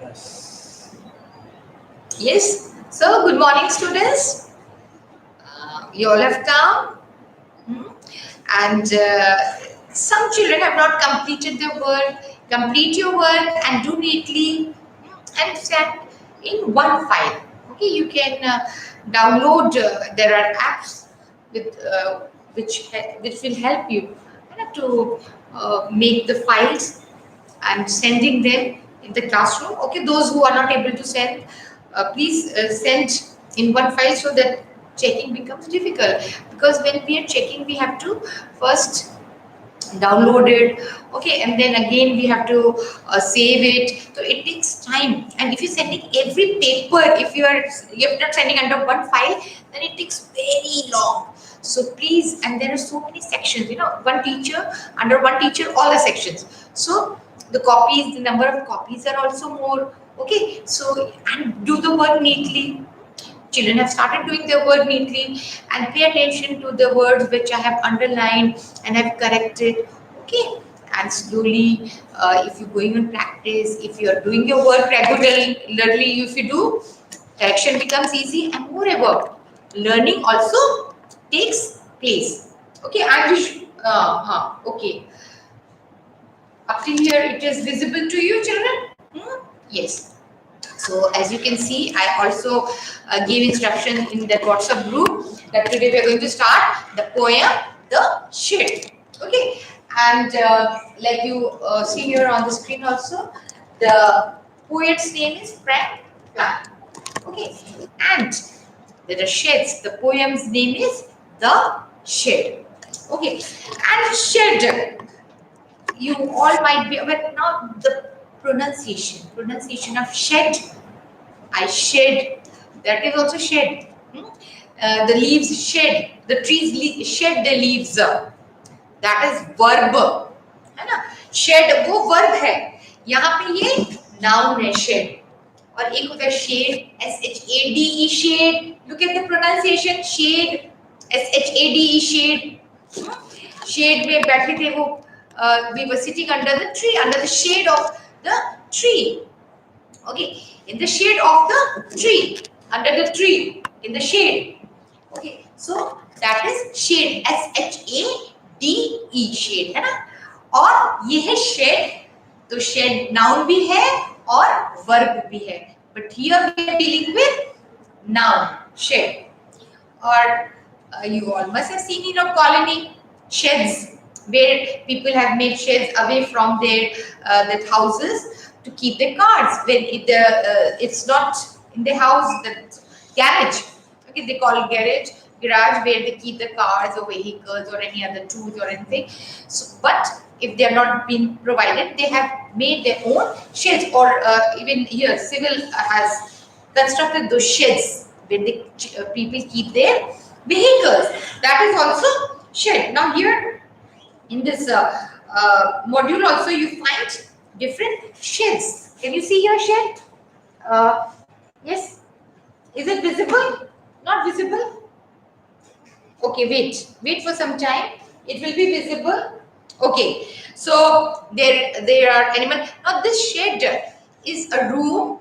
Yes. Yes. So, good morning, students. You all have come. Hmm? And some children have not completed their work. Complete your work and do neatly and send in one file. Okay, you can download. There are apps with which will help you to make the files and sending them in the classroom. Okay, those who are not able to send, please send in one file so that checking becomes difficult, because when we are checking we have to first download it, okay, and then again we have to save it, so it takes time. And if you're sending every paper, if you're not sending under one file, then it takes very long. So please, and there are so many sections, one teacher, under one teacher, all the sections. So the copies, the number of copies are also more. Okay, so and do the work neatly. Children have started doing their work neatly, and pay attention to the words which I have underlined and have corrected. Okay, and slowly, if you're going on practice, if you are doing your work regularly, if you do, correction becomes easy, and moreover, learning also takes place. Okay, I'm just, okay. Up till here, it is visible to you, children? Hmm? Yes. So as you can see, I also gave instruction in that WhatsApp group that today we are going to start the poem, The Shed. Okay, and like you see here on the screen also, the poet's name is Frank Plan. Okay, and there are sheds. The poem's name is The Shed. Okay, and shed, you all might be aware now the pronunciation of shed. I shed. That is also shed. Hmm? The leaves shed. The trees shed their leaves. That is verb. है ना? Shed वो verb है. यहाँ पे ये noun है shed. और एक होता है shade, shade, shade. Look at the pronunciation, shade, shade, shade. Shade में बैठे थे वो. We were sitting under the tree, under the shade of the tree. Okay, in the shade of the tree, under the tree, in the shade. Okay, so that is shade, shade, shade, है ना? और ये है shed, तो shed noun भी है और verb भी है. But here we are dealing with noun, shed. Or you all must have seen in a colony sheds where people have made sheds away from their houses to keep their cars. When it's not in the house, the garage. Okay, they call it garage where they keep the cars or vehicles or any other tools or anything. So, but if they are not being provided, they have made their own sheds. Or even here, civil has constructed those sheds where the people keep their vehicles. That is also shed. Now here in this module also you find different sheds. Can you see your shed? Yes. Is it visible? Not visible? Okay, wait for some time. It will be visible. Okay, so there are animals. Now this shed is a room.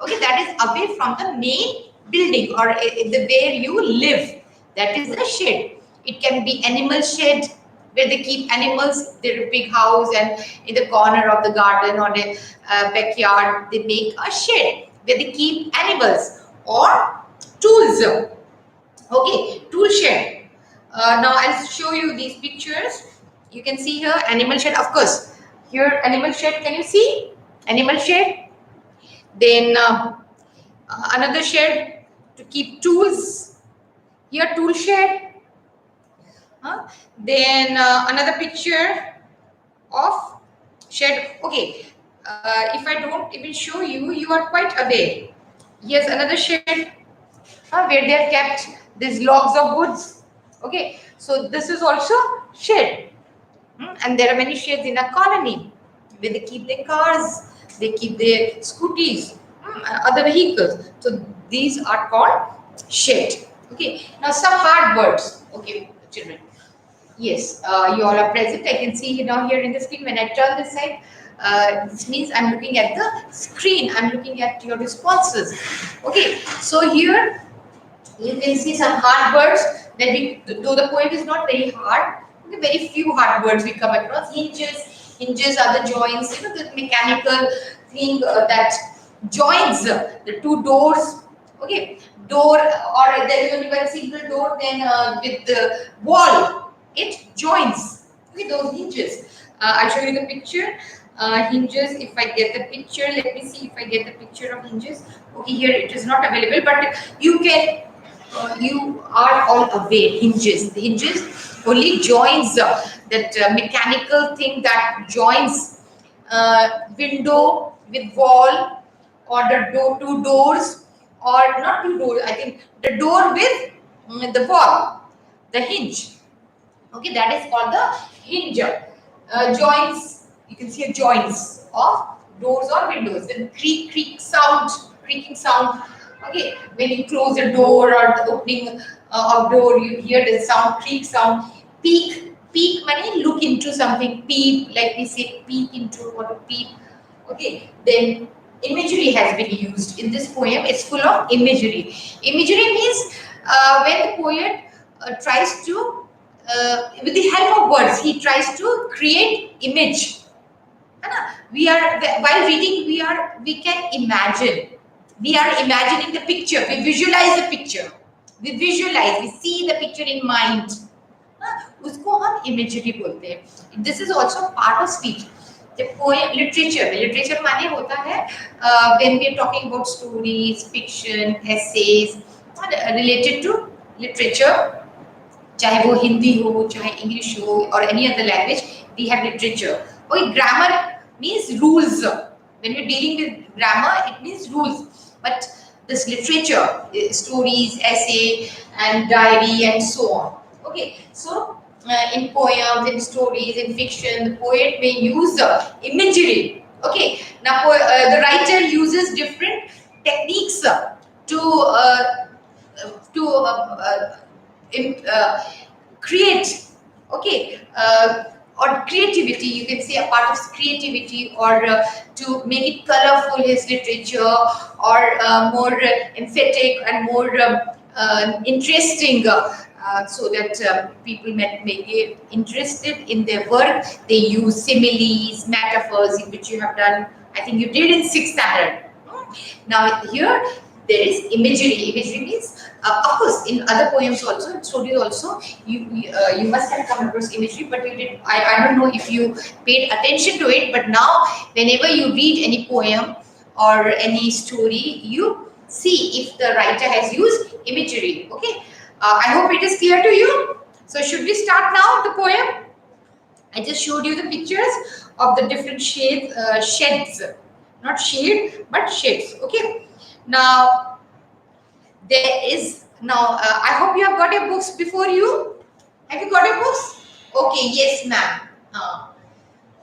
Okay, that is away from the main building or the where you live. That is the shed. It can be animal shed where they keep animals. They're a big house, and in the corner of the garden or the backyard, they make a shed where they keep animals or tools. Okay, tool shed. Now I'll show you these pictures. You can see here animal shed, of course. Here animal shed, can you see? Animal shed. Then another shed to keep tools. Here tool shed. Then another picture of shed. Okay, if I don't even show you, you are quite aware. Here's another shed where they have kept these logs of woods. Okay, so this is also shed. And there are many sheds in a colony where they keep their cars, they keep their scooties, other vehicles. So these are called shed. Okay, now some hard words. Okay, children. Yes, you all are present. I can see now here in the screen when I turn this side. This means I'm looking at the screen, I'm looking at your responses. Okay, so here you can see some hard words that we, though the poem is not very hard, okay, very few hard words we come across. Hinges, hinges are the joints, you know, the mechanical thing that joins the two doors. Okay, door, or there is only one single door, then with the wall, it joins. Okay, those hinges. I'll show you the picture. Hinges, if I get the picture, let me see if I get the picture of hinges. Okay, here it is not available, but you can, you are all aware, hinges. The hinges only joins that mechanical thing that joins window with wall, or the door, two doors, or not two doors, I think the door with the wall, the hinge. Okay, that is called the hinge. Joints, you can see a joints of doors or windows. Then creaking sound. Okay, when you close a door or the opening of door, you hear the sound, creak sound. Peek money, look into something. Peep, like we say, peek into or peep. Okay, then imagery has been used in this poem. It's full of imagery. Imagery means when the poet tries to, with the help of words, he tries to create image. है ना? We are, while reading, we can imagine. We are imagining the picture. We visualize the picture. We visualize. We see the picture in mind. उसको हम imagery बोलते हैं. This is also part of speech. The poem, literature माने होता है when we are talking about stories, fiction, essays related to literature. चाहे वो हिंदी हो, चाहे इंग्लिश हो, or any other language, we have literature. Okay, grammar means rules. When we're dealing with grammar, it means rules. But this literature, stories, essay, and diary, and so on. Okay, so in poems, in stories, in fiction, the poet may use imagery. Okay, now the writer uses different techniques to to create, okay, or creativity, you can say a part of creativity, or to make it colorful, his literature, or more emphatic and more interesting, so that people may get interested in their work. They use similes, metaphors, which you have done, I think you did in 6th standard. Now here there is imagery. Imagery means, of course, in other poems also, in stories also, you must have come across imagery, but you did. I don't know if you paid attention to it, but now whenever you read any poem or any story, you see if the writer has used imagery. Okay, I hope it is clear to you. So should we start now the poem? I just showed you the pictures of the different shades, sheds, not shade, but shades. Okay. Now, there is, now I hope you have got your books before you. Have you got your books? Okay, yes, ma'am.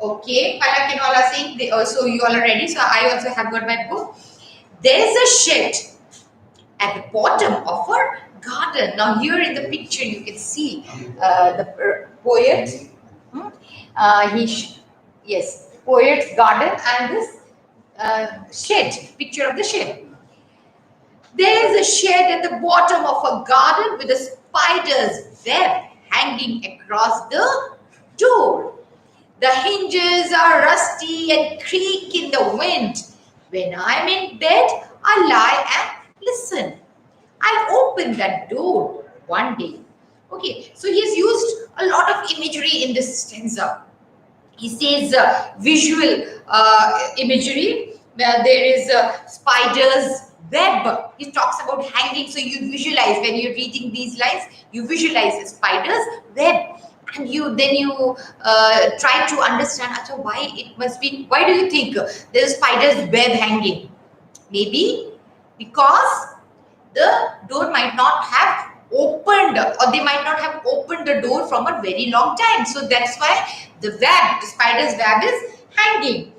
Okay, Palak and all are saying, they also, you all are ready. So I also have got my book. There is a shed at the bottom of a garden. Now here in the picture you can see the poet. Yes, poet's garden and this shed, picture of the shed. There is a shed at the bottom of a garden with a spider's web hanging across the door. The hinges are rusty and creak in the wind. When I'm in bed, I lie and listen. I'll open that door one day. Okay, so he's used a lot of imagery in this stanza. He says visual imagery, where there is a spider's web. He talks about hanging, so you visualize when you're reading these lines, you visualize a spider's web. And you try to understand, Achha, why it must be, why do you think there's a spider's web hanging? Maybe because the door might not have opened, or they might not have opened the door from a very long time. So that's why the web, the spider's web is hanging.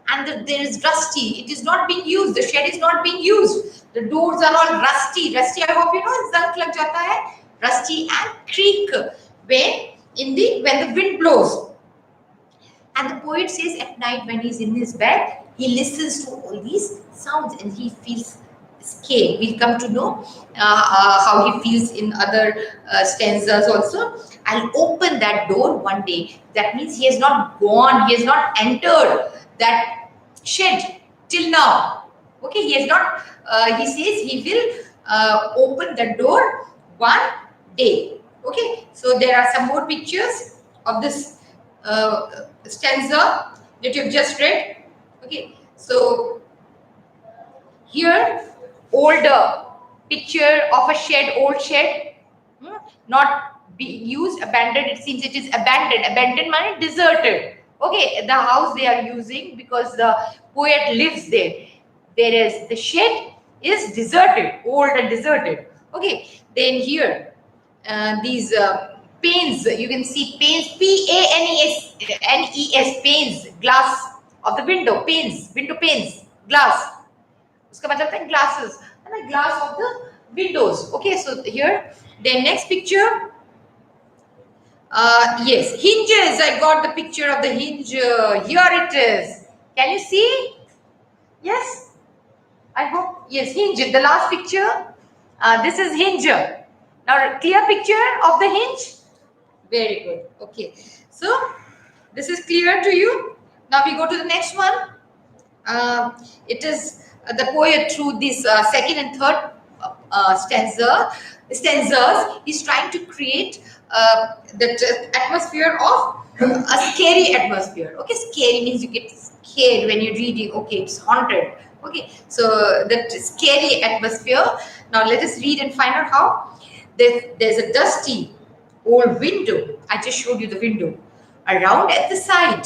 And there is rusty. It is not being used. The shed is not being used. The doors are all rusty. Rusty, I hope you know, zank lag jata hai. Rusty and creak when the wind blows. And the poet says at night when he's in his bed, he listens to all these sounds and he feels scared. We'll come to know how he feels in other stanzas also. I'll open that door one day. That means he has not gone, he has not entered that shed till now. Okay, he has not, he says he will open the door one day. Okay, so there are some more pictures of this stanza that you've just read. Okay, so here older picture of a shed, old shed, not be used, abandoned. It seems it is abandoned. Abandoned means deserted. Okay, the house they are using because the poet lives there. Whereas the shed is deserted, old and deserted. Okay, then here these panes, you can see panes, P-A-N-E-S, panes, glass of the window, panes, window panes, glass. उसका मतलब है glasses, है ना, glass of the windows. Okay, so here, then next picture. Yes, hinges. I got the picture of the hinge. Here it is. Can you see? Yes, I hope. Yes, hinge. The last picture. This is hinge. Now, clear picture of the hinge. Very good. Okay, so this is clear to you. Now we go to the next one. It is the poet through this second and third stanzas is trying to create that atmosphere of a scary atmosphere. Okay, scary means you get scared when you're reading. Okay, it's haunted. Okay, so that scary atmosphere. Now let us read and find out how. There's a dusty old window. I just showed you the window. Around at the side,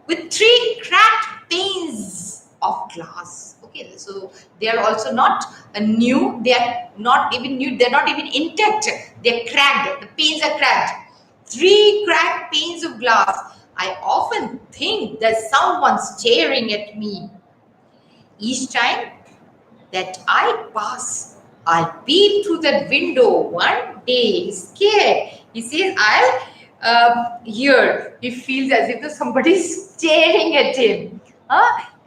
with three cracked panes of glass. Okay, so they are also not new. They are not even new. They're not even intact. They're cracked. The panes are cracked. Three cracked panes of glass. I often think there's someone staring at me. Each time that I pass, I'll peep through that window. One day, he's scared. He says, I'll here. He feels as if somebody is staring at him.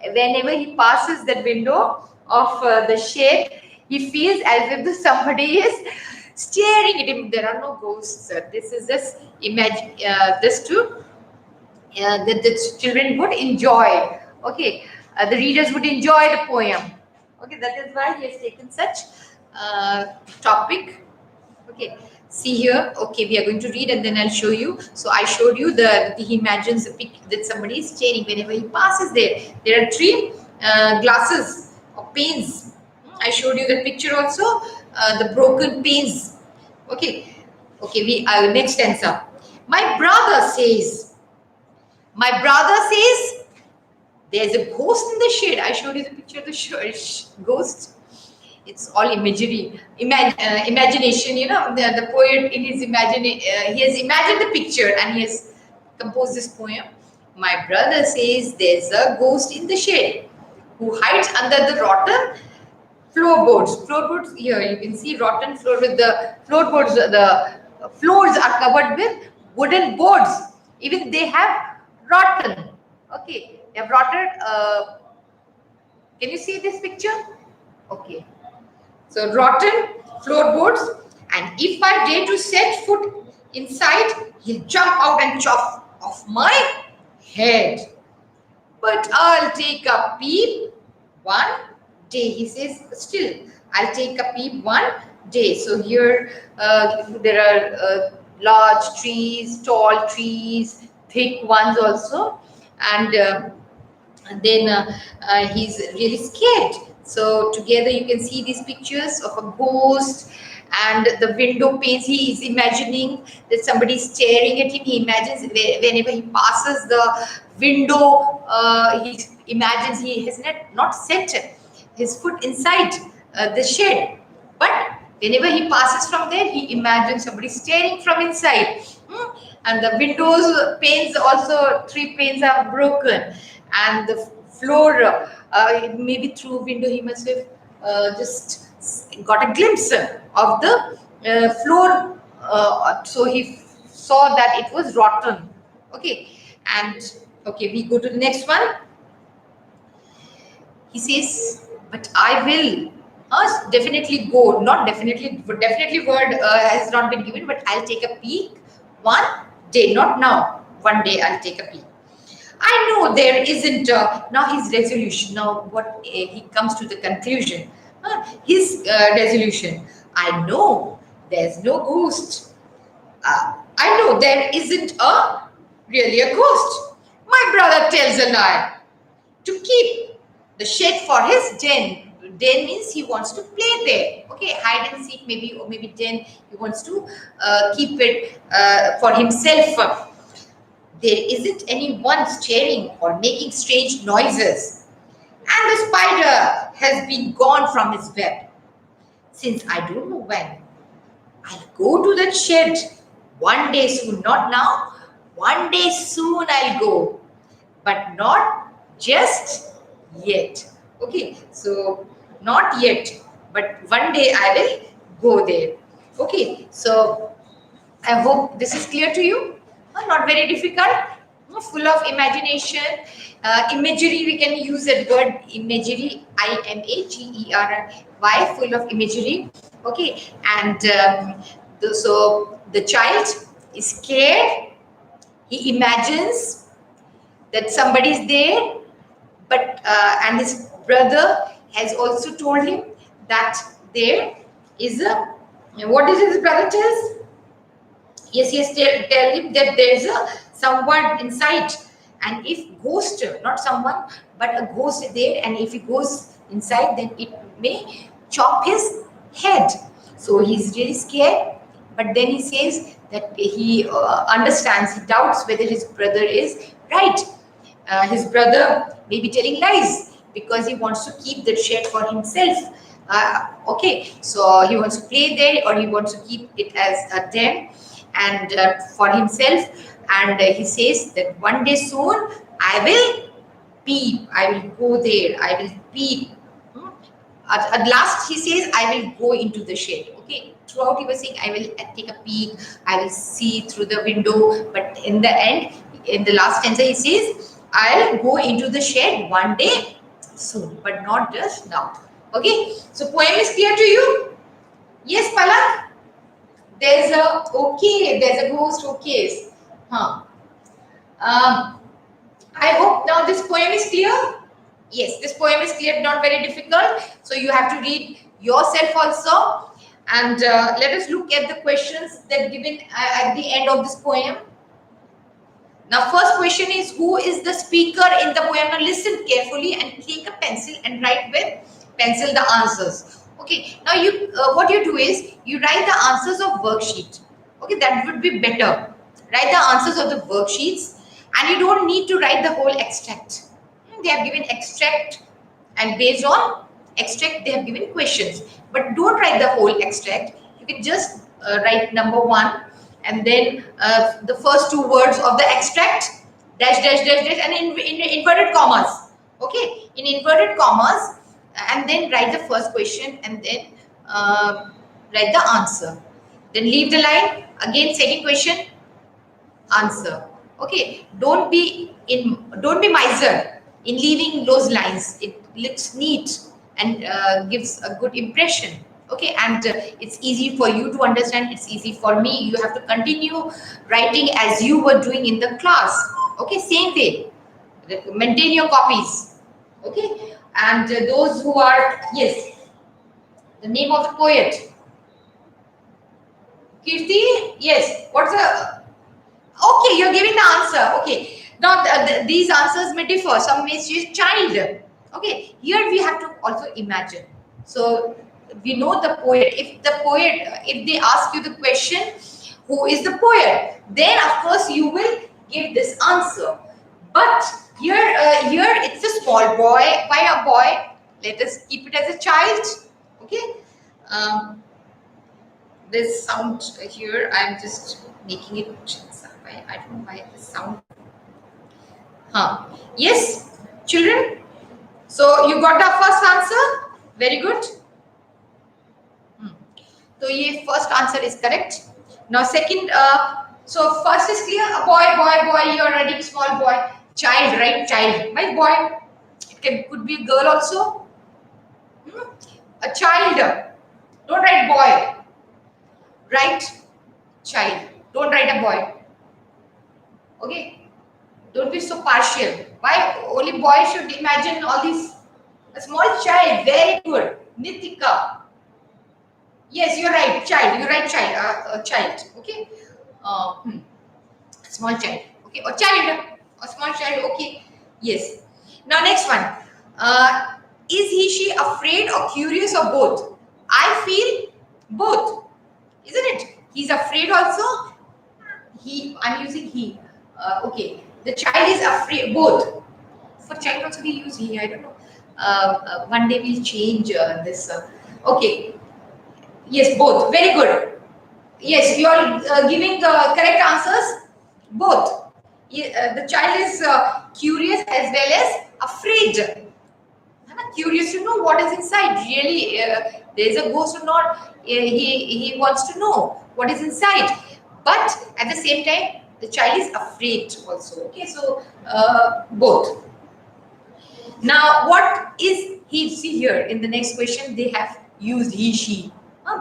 Whenever he passes that window of the shed, he feels as if somebody is staring at him. There are no ghosts. This is just imagine this too that the children would enjoy. Okay, the readers would enjoy the poem. Okay, that is why he has taken such topic. Okay, see here. Okay, we are going to read and then I'll show you. So I showed you he imagines that somebody is staring whenever he passes there. There are three glasses of panes. I showed you the picture also. The broken panes. Okay, okay. We next stanza. My brother says. My brother says there's a ghost in the shade. I showed you the picture of the ghost. It's all imagery, imagination. You know, the poet in his he has imagined the picture and he has composed this poem. My brother says there's a ghost in the shade who hides under the rotten floorboards. Floorboards here you can see rotten floor with the floorboards. The floors are covered with wooden boards. Even they have rotten. Okay, they have rotted. Can you see this picture? Okay. So rotten floorboards, and if I dare to set foot inside, he'll jump out and chop off my head. But I'll take a peep one day. He says, still, I'll take a peep one day. So here there are large trees, tall trees, thick ones also, and then he's really scared. So together you can see these pictures of a ghost and the window panes. He is imagining that somebody is staring at him. He imagines whenever he passes the window, he imagines he has not set his foot inside the shed. But whenever he passes from there, he imagines somebody staring from inside. And the windows panes also, three panes are broken. And the floor, maybe through window he must have just got a glimpse of the floor. So he saw that it was rotten. Okay, And okay, we go to the next one. He says, but I will definitely go. Not definitely, but definitely word has not been given, but I'll take a peek one day, not now. One day I'll take a peek. I know there isn't now his resolution. Now what he comes to the conclusion. His resolution. I know there's no ghost. I know there isn't a really a ghost. My brother tells a lie to keep the shed for his den. Den means he wants to play there. Okay, hide and seek maybe, or maybe den. He wants to keep it for himself. There isn't anyone staring or making strange noises. And the spider has been gone from his web. Since I don't know when, I'll go to that shed one day soon. Not now, one day soon I'll go. But not just yet. Okay, so not yet, but one day I will go there. Okay, so I hope this is clear to you. Not very difficult, full of imagination. Imagery, we can use that word imagery, imagery, full of imagery. Okay, and so the child is scared. He imagines that somebody is there, but and his brother has also told him that there is a, what did his brother tells? Yes, tell him that there's a someone inside, and if ghost, not someone, but a ghost is there, and if he goes inside, then it may chop his head. So he's really scared, but then he says that he understands, he doubts whether his brother is right. His brother may be telling lies because he wants to keep the shed for himself. Okay, so he wants to play there, or he wants to keep it as a den and for himself. And he says that one day soon I will peep, I will go there, I will peep. At last he says I will go into the shed. Okay, throughout he was saying I will take a peek, I will see through the window, but in the end, in the last stanza he says I'll go into the shed one day soon, but not just now. Okay, so poem is clear to you? Yes, Palak? There's a, okay, there's a ghost, okay. I hope now this poem is clear. Yes, this poem is clear, not very difficult. So you have to read yourself also. And let us look at the questions that given at the end of this poem. Now, first question is, who is the speaker in the poem? Now, listen carefully and take a pencil and write with pencil the answers. Okay. Now, you what you do is you write the answers of worksheet. Okay, that would be better. Write the answers of the worksheets, and you don't need to write the whole extract. They have given extract, and based on extract, they have given questions. But don't write the whole extract. You can just write number one, and then the first two words of the extract, dash dash dash dash, and in inverted commas. Okay, in inverted commas, and then write the first question, and then write the answer. Then leave the line again. Second question, answer. Okay, don't be miser in leaving those lines. It looks neat and gives a good impression. Okay, and it's easy for you to understand, it's easy for me. You have to continue writing as you were doing in the class. Okay, same way, maintain your copies. Okay, and those who are, yes, the name of the poet, Kirti. Yes, what's the, okay, you're giving the answer. Okay, now these answers may differ. Some may say child. Okay, here we have to also imagine. So we know the poet. If they ask you the question, who is the poet, then of course you will give this answer. But here it's a small boy. Why a boy? Let us keep it as a child. Okay. This sound here, I'm just making it. I don't know why this sound. Yes, children. So you got the first answer. Very good. So ये first answer is correct. Now second So first is clear. A boy, boy, boy. You are writing small boy. Child, right? Child. My boy. It could be girl also. Hmm? A child. Don't write boy. Write child. Don't write a boy. Okay. Don't be so partial. Why only boy should imagine all these? A small child. Very good. Nitika. Yes, you're right. Child. You're right. Child. A child. Okay. Uh, hmm. Small child. Okay. Or child. A small child. Okay. Yes. Now next one. Uh, is he, she afraid or curious or both? I feel both. Isn't it? He's afraid also. I'm using he. Okay. The child is afraid. Both. For child also we use he. I don't know. One day we'll change this. Okay. Yes, both. Very good. Yes, you are giving the correct answers. Both. The child is curious as well as afraid. Curious to know what is inside. Really, there is a ghost or not. He wants to know what is inside. But at the same time, the child is afraid also. Okay, so both. Now, what is he? See here in the next question, they have used he, she,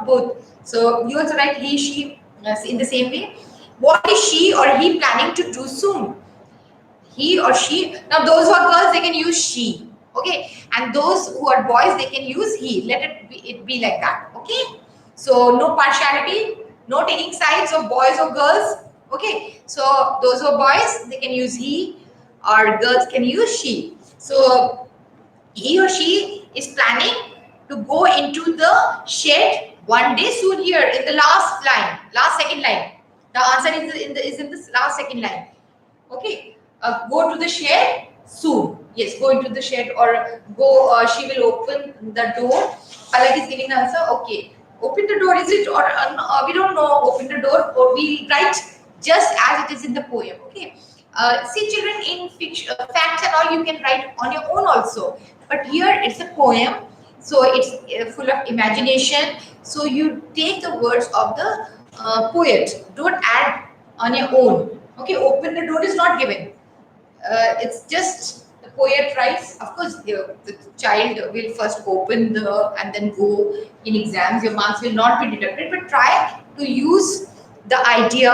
both. So you also write he, she in the same way. What is she or he planning to do soon? He or she. Now, those who are girls, they can use she. Okay, and those who are boys, they can use he. Let it be like that. Okay. So no partiality, no taking sides of boys or girls. Okay. So those who are boys, they can use he, or girls can use she. So he or she is planning to go into the shed one day soon. Here in the last line, last second line. The answer is in this last second line. Okay. Go to the shed soon. Yes, go into the shed or go. She will open the door. Palak is giving the answer. Okay. Open the door, is it? Or we don't know. Open the door, or we write just as it is in the poem. Okay. See, children, in fiction, facts and all, you can write on your own also. But here it's a poem, so it's full of imagination. So you take the words of the poet. Don't add on your own. Okay. Open the door is not given. It's just the poet writes. Of course, the child will first open the and then go in exams. Your marks will not be deducted, but try to use the idea,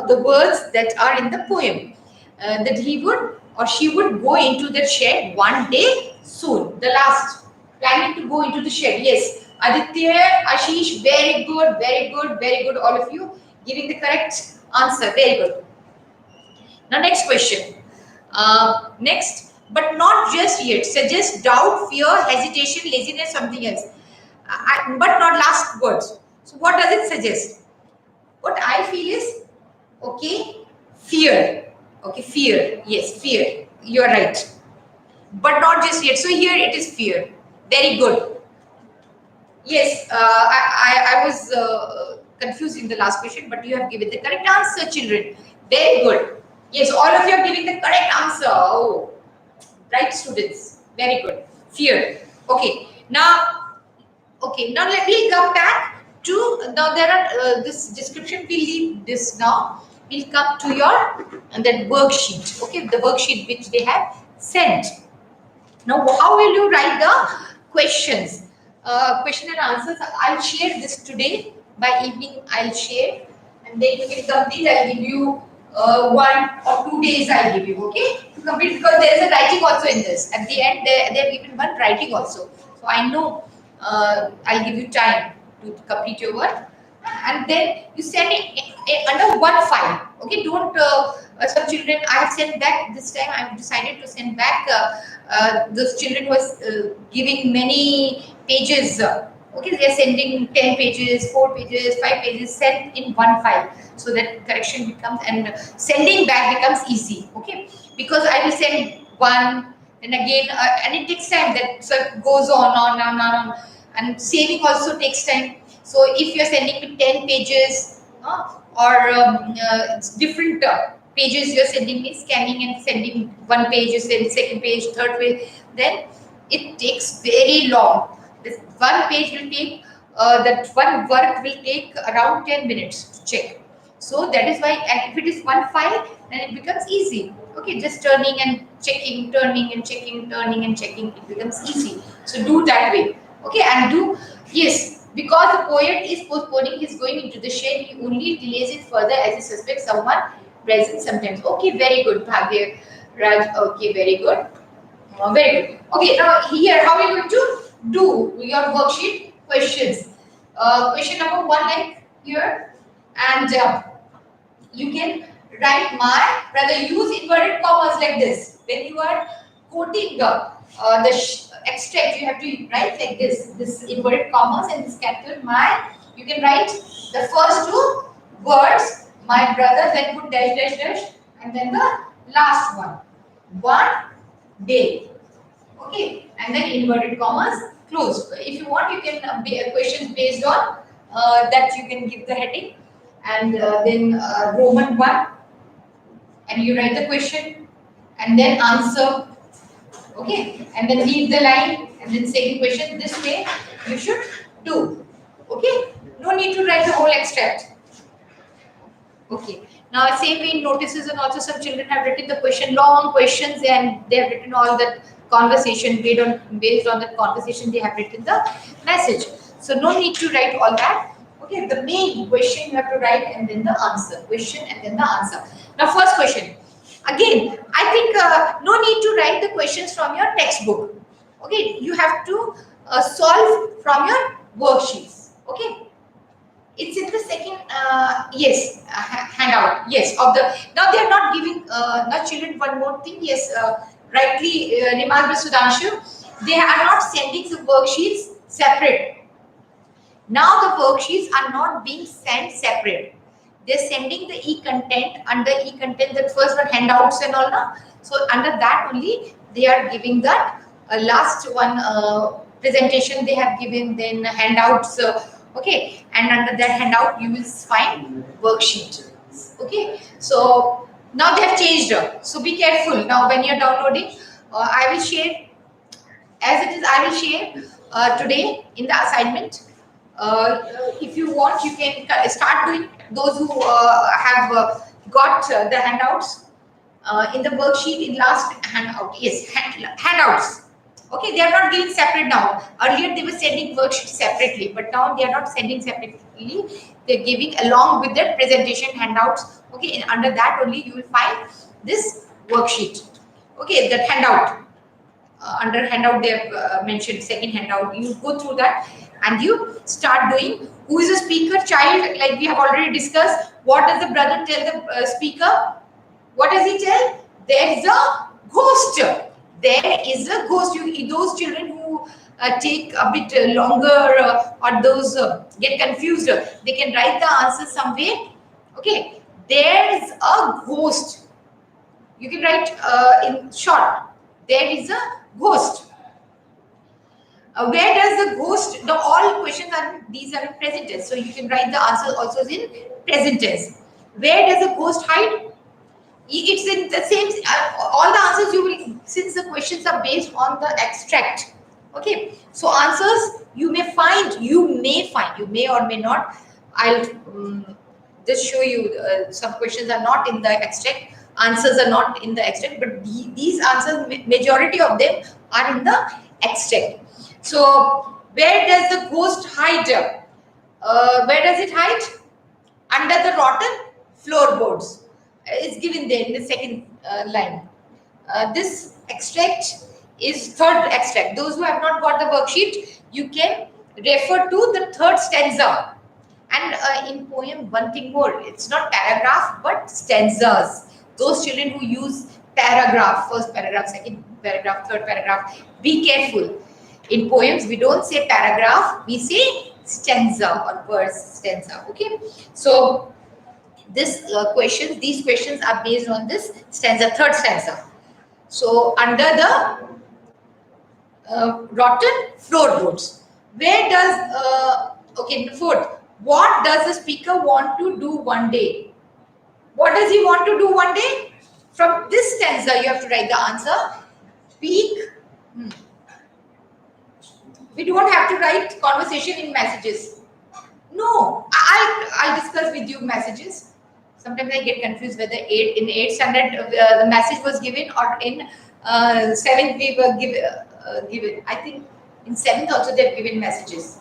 the words that are in the poem, that he would or she would go into the shed one day soon. The last, planning to go into the shed. Yes, Aditya, Ashish, very good, very good, very good. All of you giving the correct answer. Very good. Now, next question. Next, but not just yet. Suggest doubt, fear, hesitation, laziness, something else. But not last words. So, what does it suggest? What I feel is, okay, fear. Okay, fear. Yes, fear. You're right. But not just yet. So, here it is fear. Very good. Yes, I was confused in the last question, but you have given the correct answer, children. Very good. Yes, all of you are giving the correct answer. Oh, right, students. Very good. Fear. Okay. Now let me come back to, now there are this description. We'll leave this now. We'll come to your and that worksheet. Okay, the worksheet which they have sent. Now, how will you write the questions? Question and answers. I'll share this today by evening. I'll share, and then you can complete. I'll give you 1 or 2 days. I'll give you, okay, to complete, because there is a writing also in this. At the end, they have given one writing also. So I know I'll give you time to complete your work, and then you send it under one file. Okay, don't. Some children I have sent back this time. I have decided to send back those children was giving many pages. Okay, they are sending 10 pages, 4 pages, 5 pages, sent in one file, so that correction becomes and sending back becomes easy. Okay, because I will send one and again, and it takes time. That so goes on, and saving also takes time. So if you are sending me 10 pages or different pages you are sending me, scanning and sending one page, you send second page, third page, then it takes very long. This one page will take, that one work will take around 10 minutes to check. So that is why, and if it is one file, then it becomes easy. Okay, just turning and checking, turning and checking, turning and checking, it becomes easy. So do that way. Okay, and do, yes, because the poet is postponing his going into the shed, he only delays it further as he suspects someone present sometimes. Okay, very good, Bhagya Raj. Okay, very good. Very good. Okay, now here, how are you going to do your worksheet questions? Question number one, like here, and you can write my, rather use inverted commas like this. When you are quoting the extract, you have to write like this inverted commas and this capital my. You can write the first two words, my brother, then put dash dash dash, and then the last one day. Okay, and then inverted commas close. If you want, you can be questions based on that. You can give the heading, and then Roman one, and you write the question and then answer. Okay, and then leave the line and then second question. This way you should do. Okay, no need to write the whole extract. Okay. Now, same way in notices, and also some children have written the question, long questions, and they have written all that conversation based on that conversation. They have written the message. So no need to write all that. Okay. The main question you have to write, and then the answer. Question and then the answer. Now, first question. Again, I think no need to write the questions from your textbook. Okay. You have to solve from your worksheets. Okay. It's in the second, yes, handout. Yes, of the, now they are not giving, now children, one more thing. Yes, rightly remarked by Sudhanshu. They are not sending the worksheets separate. Now the worksheets are not being sent separate. They're sending the e-content, under e-content, that first one, handouts and all now. So under that only they are giving that last one presentation they have given, then handouts. Okay, and under that handout you will find worksheet. Okay, so now they have changed. So be careful now when you're downloading. I will share, as it is, I will share today in the assignment. If you want, you can start doing. Those who have got the handouts in the worksheet in last handout. Yes, handouts. Okay, they are not giving separate now. Earlier they were sending worksheets separately, but now they are not sending separately. They are giving along with their presentation handouts. Okay, and under that only you will find this worksheet. Okay, that handout. Under handout they have mentioned second handout. You go through that and you start doing. Who is a speaker? Child, like we have already discussed. What does the brother tell the speaker? What does he tell? There is a ghost. There is a ghost. Those children who take a bit longer or those get confused, they can write the answer somewhere. Okay, there is a ghost. You can write in short. There is a ghost. Where does the ghost? The all questions are, these are in present tense, so you can write the answer also in present tense. Where does the ghost hide? It's in the same, all the answers you will, since the questions are based on the extract. Okay, so answers you may find, you may or may not. I'll just show you some questions are not in the extract, answers are not in the extract, but these answers, majority of them are in the extract. So where does the ghost hide? Where does it hide? Under the rotten floorboards. It's given there in the second line. This extract is third extract. Those who have not got the worksheet, you can refer to the third stanza. And in poem, one thing more, it's not paragraph but stanzas. Those children who use paragraph, first paragraph, second paragraph, third paragraph, be careful. In poems, we don't say paragraph, we say stanza or verse, stanza. Okay, so this these questions are based on this stanza, third stanza. So under the rotten floorboards, where does okay, fourth, what does the speaker want to do one day? What does he want to do one day? From this stanza you have to write the answer. Speak. We don't have to write conversation in messages. No, I'll discuss with you messages. Sometimes I get confused whether in 8th standard the message was given, or in 7th we were given. I think in 7th also they have given messages.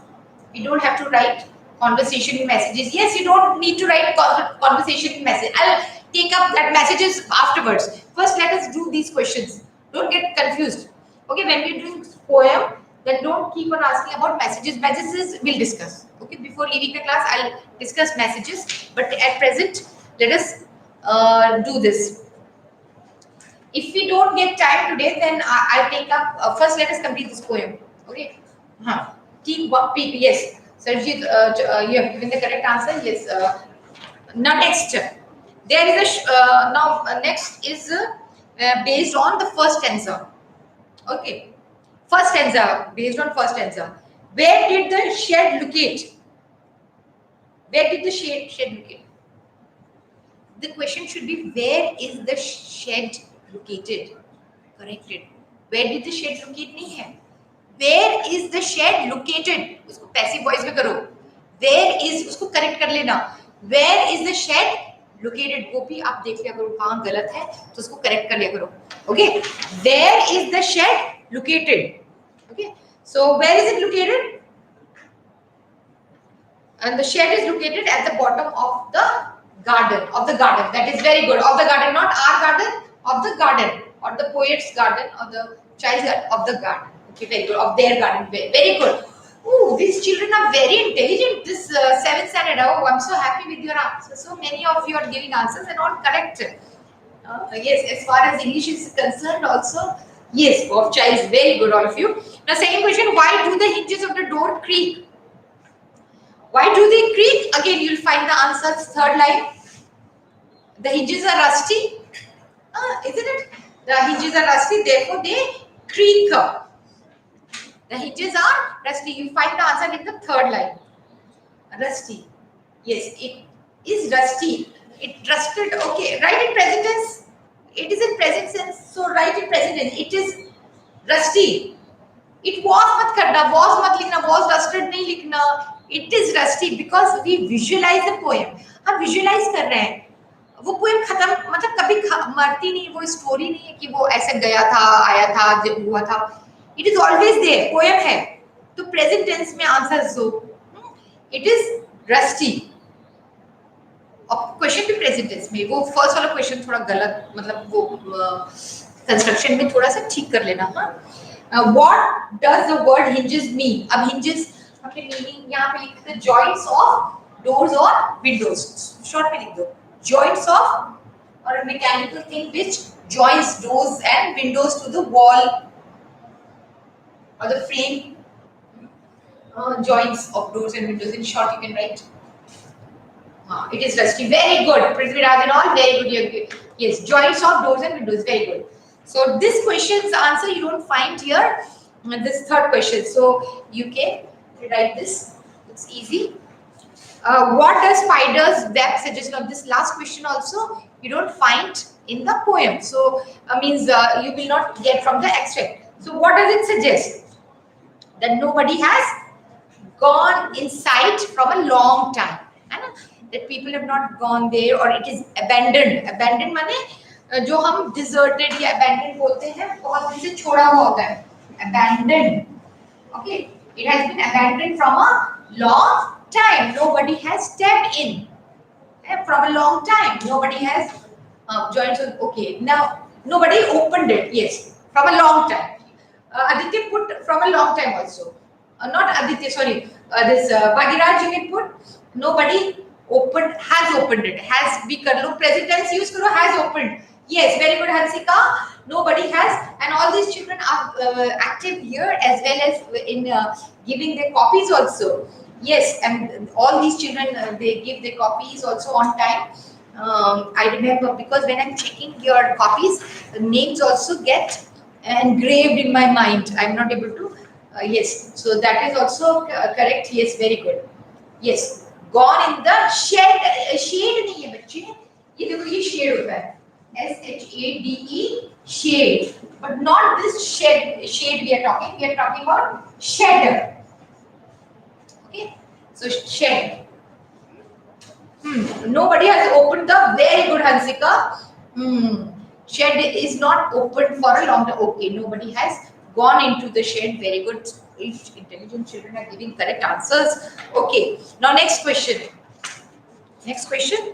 You don't have to write conversation in messages. Yes, you don't need to write conversation in message. I'll take up that messages afterwards. First, let us do these questions. Don't get confused. Okay, when we're doing poem, then don't keep on asking about messages. Messages we'll discuss. Okay, before leaving the class, I'll discuss messages. But at present, let us do this. If we don't get time today, then I'll take up. First, let us complete this poem. Okay. Huh. Yes. Sarjeet, you have given the correct answer. Yes. Now next, there is next is based on the first stanza. Okay. First stanza, based on first stanza. Where did the shed locate? Where did the shed locate? The question should be, where is the shed located? Corrected. Where did the shed locate? नहीं है. Where is the shed located? उसको passive voice में करो. Where is, उसको correct कर लेना. Where is the shed located? वो भी आप देख लिया करो कहाँ गलत है तो उसको correct कर लिया करो. Okay. Where is the shed located? Okay. So where is it located? And the shed is located at the bottom of the garden. Of the garden. That is very good. Of the garden, not our garden. Of the garden, or the poet's garden, or the child's garden. Of the garden. Okay, very good. Of their garden. Very good. Oh, these children are very intelligent. This 7th standard. Oh, I'm so happy with your answers. So many of you are giving answers and all correct. Yes, as far as English is concerned, also yes, of child's very good, all of you. Now, second question: why do the hinges of the door creak? Why do they creak? Again, you'll find the answers. Third line. The hinges are rusty. Isn't it? The hinges are rusty, therefore they creak. The hinges are rusty. You find the answer in the third line. Rusty. Yes, it is rusty. It rusted. Okay, write in present tense. It is in present tense. So write in present tense. It is rusty. It was मत करना. Was मत लिखना. Was rusted नहीं लिखना. It is rusty because we visualize the poem. हम visualize कर रहे हैं. वो पोएम खत्म, मतलब कभी मरती नहीं. वो स्टोरी नहीं है कि वो ऐसे गया था, आया था, जब हुआ था. It is always there. Poem है तो प्रेजेंट टेंस में आंसर दो. It is rusty. अब क्वेश्चन भी प्रेजेंट टेंस में. वो फर्स्ट वाला क्वेश्चन थोड़ा गलत, मतलब वो कंस्ट्रक्शन में थोड़ा सा ठीक कर लेना. What does the word hinges mean? अब हिंजेस हमने मीनिंग यहाँ पे लिख दो. जॉइंट्स ऑफ डोर्स और विंडोज. शॉर्ट में लिख दो. Joints of, or a mechanical thing which joins doors and windows to the wall or the frame. Joints of doors and windows. In short, you can write. It is rusty. Very good. Prithviraj and all. Very good. Yes, joints of doors and windows. Very good. So this question's answer you don't find here. This third question. So you can write this. It's easy. What does spider's web suggest? Now this last question also you don't find in the poem. So means you will not get from the extract. So what does it suggest? That nobody has gone inside from a long time. That people have not gone there, or it is abandoned. Abandoned माने जो हम deserted या abandoned बोलते हैं, बहुत दिन से छोड़ा हुआ होता है. Abandoned. Okay. It has been abandoned from a long time. Nobody has stepped in from a long time. Nobody has joined. Okay, now nobody opened it. Yes, from a long time. Aditya put from a long time also. Not Aditya, sorry. This Bhagiraj, you can put nobody opened, has opened it. Has be kar lo, present tense use karo, has opened. Yes, very good, Hansika. Nobody has, and all these children are active here as well as in giving their copies also. Yes, and all these children they give their copies also on time. I remember because when I'm checking your copies, the names also get engraved in my mind. I'm not able to. Yes, so that is also correct. Yes, very good. Yes, gone in the shed. Shade नहीं है बच्चे. ये देखो ये shade होता है. SHADE, shade. But not this shed. Shade we are talking. We are talking about shed. Okay, so shed. Nobody has opened the very good Hansika. Shed is not open for a long time. Okay, nobody has gone into the shed. Very good. Each intelligent children are giving correct answers. Okay, now next question. Next question.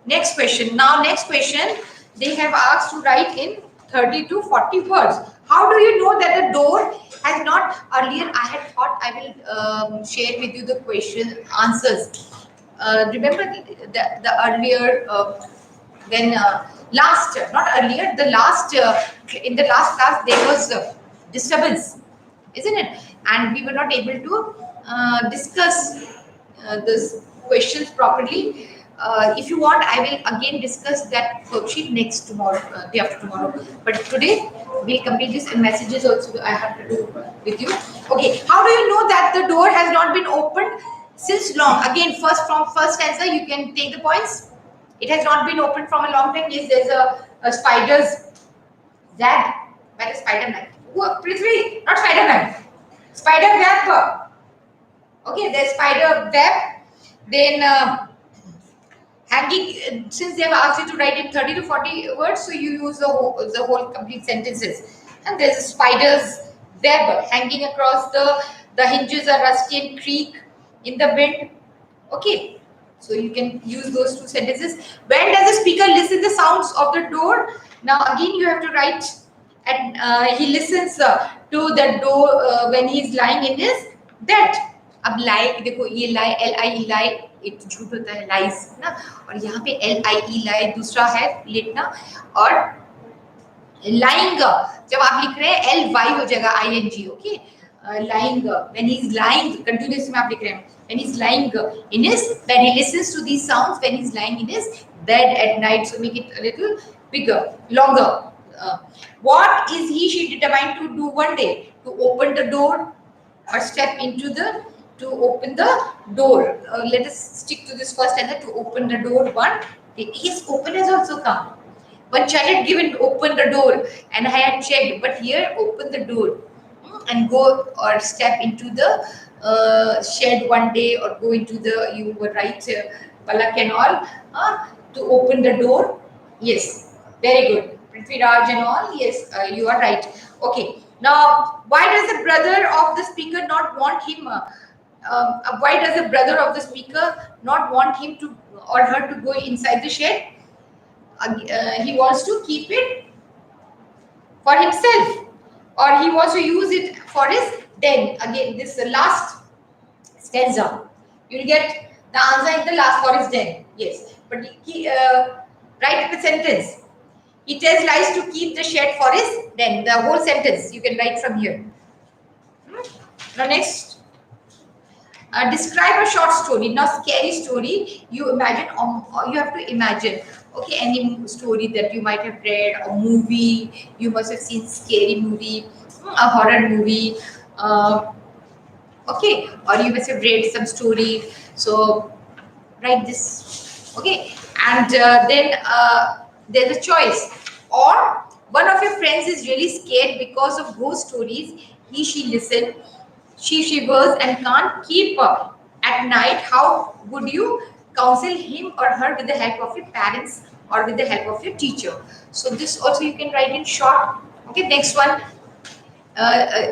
Next question. Now, next question. They have asked to write in 30 to 40 words. How do you know that the door has not earlier? I had thought I will share with you the question answers. Remember the earlier when last not earlier the last in the last class there was disturbance, isn't it? And we were not able to discuss this questions properly. If you want, I will again discuss that worksheet next tomorrow, day after tomorrow. But today we'll complete this, and messages also I have to do with you. Okay, how do you know that the door has not been opened since long? Again, first from first answer you can take the points. It has not been opened from a long time. Yes, there's a spider's web, by the spider man. Prithvi, not spider man. Spider web. Okay, there's spider web. Then hanging, since they have asked you to write in 30 to 40 words, so you use the whole complete sentences. And there's a spider's web hanging across the hinges are rusty and creak in the wind. Okay, so you can use those two sentences. When does the speaker listen the sounds of the door? Now again you have to write, and he listens to the door when he is lying in his bed. अब lie देखो, ये lie LIE lie एक झूठ होता है lies ना, और यहाँ पे LIE lie दूसरा है लेटना, और lying जब आप लिख रहे हैं LY हो जाएगा ING. Okay, lying when he is lying continuous में आप लिख रहे हैं when he is lying in his bed, he listens to these sounds when he is lying in his bed at night. So make it a little bigger, longer. What is he she determined to do one day? To open the door or step into the to open the door. Let us stick to this first answer. To open the door one day. Yes, open has also come. One child had given open the door and I had checked, but here open the door and go or step into the shed one day, or go into the, you were right, Palak and all, to open the door. Yes, very good. Prithviraj and all, yes, you are right. Okay, now why does the brother of the speaker not want him? Why does the brother of the speaker not want him to or her to go inside the shed? He wants to keep it for himself, or he wants to use it for his den. Again, this is the last stanza. You will get the answer in the last, for his den. Yes, but he write the sentence. He tells lies to keep the shed for his den. The whole sentence you can write from here. Now next, describe a short story. Now scary story. You imagine. You have to imagine. Okay, any story that you might have read, a movie, you must have seen scary movie, a horror movie, okay, or you must have read some story. So write this, okay, and then there's a choice. Or one of your friends is really scared because of ghost stories. She listen, she shivers and can't keep up at night. How would you counsel him or her with the help of your parents or with the help of your teacher? So this also you can write in short. Okay, next one.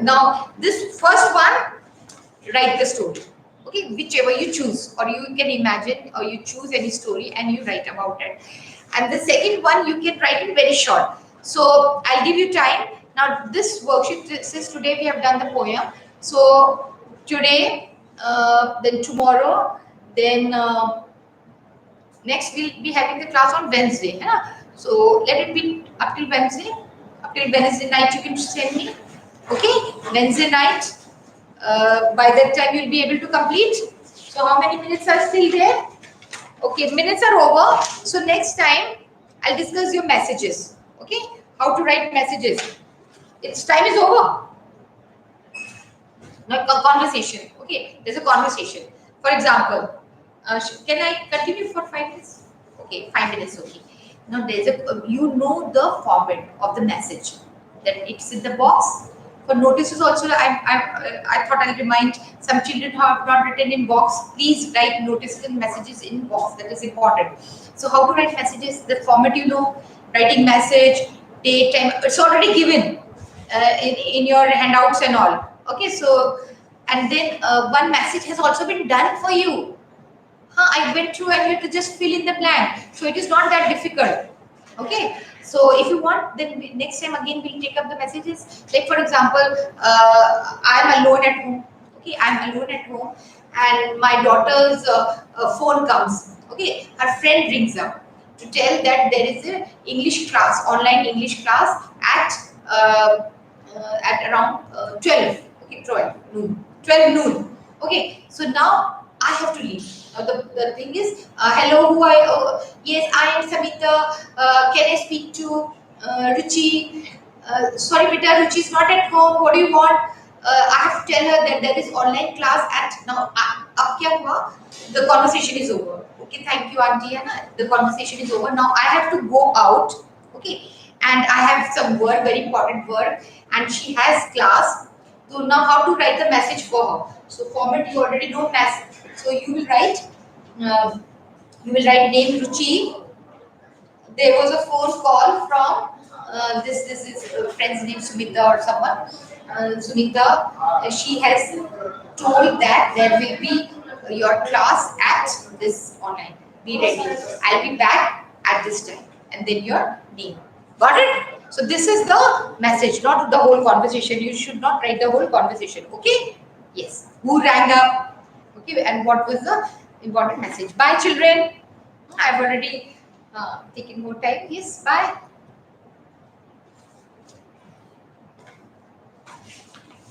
Now this first one, write the story. Okay, whichever you choose, or you can imagine, or you choose any story and you write about it. And the second one you can write it very short. So I'll give you time. Now this worksheet says today we have done the poem. So today, then tomorrow, then next we'll be having the class on Wednesday. Yeah? So let it be up till Wednesday. Up till Wednesday night you can send me. Okay, Wednesday night. By that time you'll be able to complete. So how many minutes are still there? Okay, minutes are over. So next time I'll discuss your messages. Okay, how to write messages. Its time is over. Now conversation. Okay, there's a conversation. For example, can I continue for 5 minutes? Okay, 5 minutes. Okay. Now there's a you know the format of the message, that it's in the box. For notices also, I thought I'll remind some children who have not written in box. Please write notices and messages in box. That is important. So how to write messages? The format you know. Writing message, date, time. It's already given in your handouts and all. Okay, so and then one message has also been done for you. I went through and you have to just fill in the blank. So it is not that difficult. Okay. So if you want, then next time again we'll take up the messages. Like for example, I'm alone at home. Okay, I'm alone at home, and my daughter's phone comes. Okay, her friend rings up to tell that there is a English class, online English class at around 12. Okay, 12 noon. 12 noon. Okay, so now I have to leave. The thing is, hello, who I? Yes, I am Samita. Can I speak to Ruchi? Sorry, beta, Ruchi is not at home. What do you want? I have to tell her that there is online class at now. Ab kya hua? The conversation is over. Okay, thank you, Auntie Anna. The conversation is over. Now I have to go out. Okay, and I have some work, very important work, and she has class. So now how to write the message for her? So format you already know message. So uh, you will write name Ruchi. There was a phone call from this is friend's name Sumita or someone. Sumita, she has told that there will be your class at this online. Be ready. I'll be back at this time, and then your name. Got it? So this is the message, not the whole conversation. You should not write the whole conversation. Okay? Yes. Who rang up? Okay, and what was the important message? Bye, children. I've already taken more time. Yes, bye.